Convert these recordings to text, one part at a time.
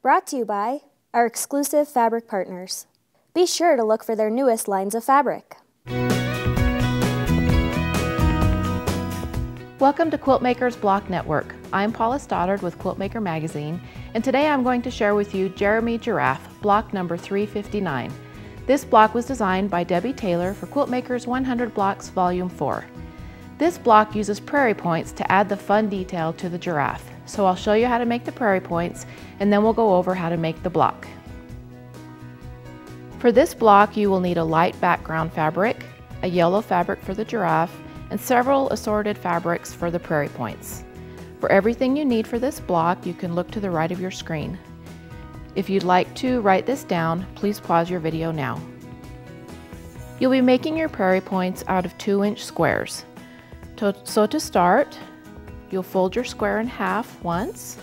Brought to you by our exclusive fabric partners. Be sure to look for their newest lines of fabric. Welcome to Quiltmaker's Block Network. I'm Paula Stoddard with Quiltmaker Magazine, and today I'm going to share with you Jeremy Giraffe, block number 359. This block was designed by Debbie Taylor for Quiltmaker's 100 Blocks Volume 4. This block uses Prairie Points to add the fun detail to the giraffe. So I'll show you how to make the Prairie Points, and then we'll go over how to make the block. For this block, you will need a light background fabric, a yellow fabric for the giraffe, and several assorted fabrics for the Prairie Points. For everything you need for this block, you can look to the right of your screen. If you'd like to write this down, please pause your video now. You'll be making your Prairie Points out of 2-inch squares. So to start, you'll fold your square in half once,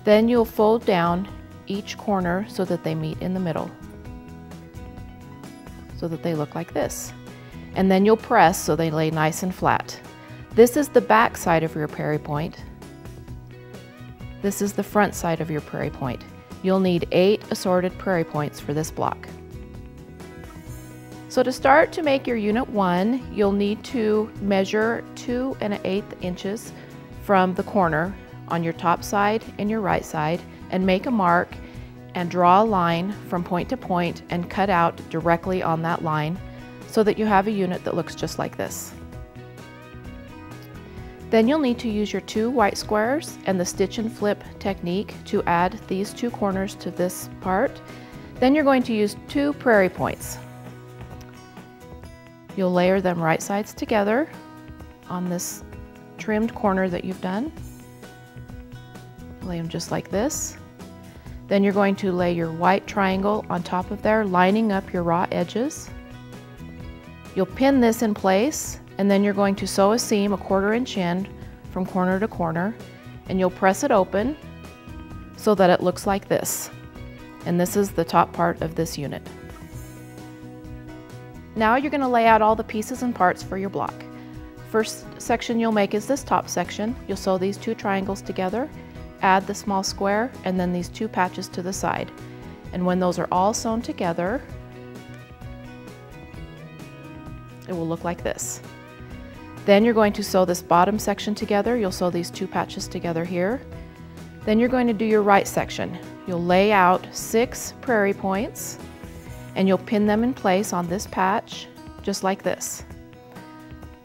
then you'll fold down each corner so that they meet in the middle, so that they look like this. And then you'll press so they lay nice and flat. This is the back side of your Prairie Point. This is the front side of your Prairie Point. You'll need 8 assorted Prairie Points for this block. So to start to make your Unit 1, you'll need to measure 2 1/8 inches from the corner on your top side and your right side, and make a mark and draw a line from point to point and cut out directly on that line so that you have a unit that looks just like this. Then you'll need to use your 2 white squares and the stitch and flip technique to add these 2 corners to this part. Then you're going to use 2 Prairie Points. You'll layer them right sides together on this trimmed corner that you've done. Lay them just like this. Then you're going to lay your white triangle on top of there, lining up your raw edges. You'll pin this in place, and then you're going to sew a seam 1/4 inch in from corner to corner, and you'll press it open so that it looks like this. And this is the top part of this unit. Now you're going to lay out all the pieces and parts for your block. First section you'll make is this top section. You'll sew these 2 triangles together, add the small square, and then these 2 patches to the side. And when those are all sewn together, it will look like this. Then you're going to sew this bottom section together. You'll sew these 2 patches together here. Then you're going to do your right section. You'll lay out 6 Prairie Points, and you'll pin them in place on this patch, just like this.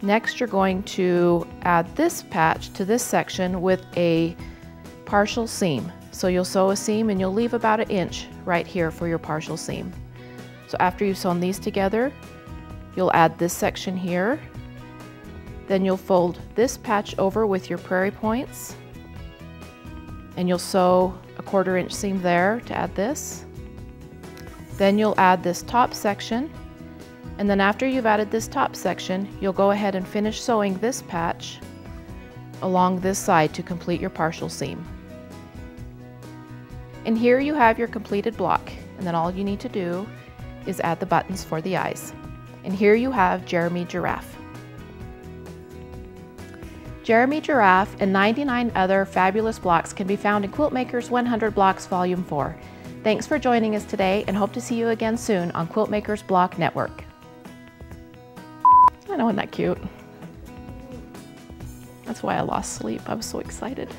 Next, you're going to add this patch to this section with a partial seam. So you'll sew a seam and you'll leave about 1 inch right here for your partial seam. So after you've sewn these together, you'll add this section here. Then you'll fold this patch over with your Prairie Points, and you'll sew a 1/4 inch seam there to add this. Then you'll add this top section, and then after you've added this top section, you'll go ahead and finish sewing this patch along this side to complete your partial seam. And here you have your completed block, and then all you need to do is add the buttons for the eyes. And here you have Jeremy Giraffe. Jeremy Giraffe and 99 other fabulous blocks can be found in Quiltmaker's 100 Blocks Volume 4. Thanks for joining us today, and hope to see you again soon on Quiltmaker's Block Network. I know, isn't that cute? That's why I lost sleep. I was so excited.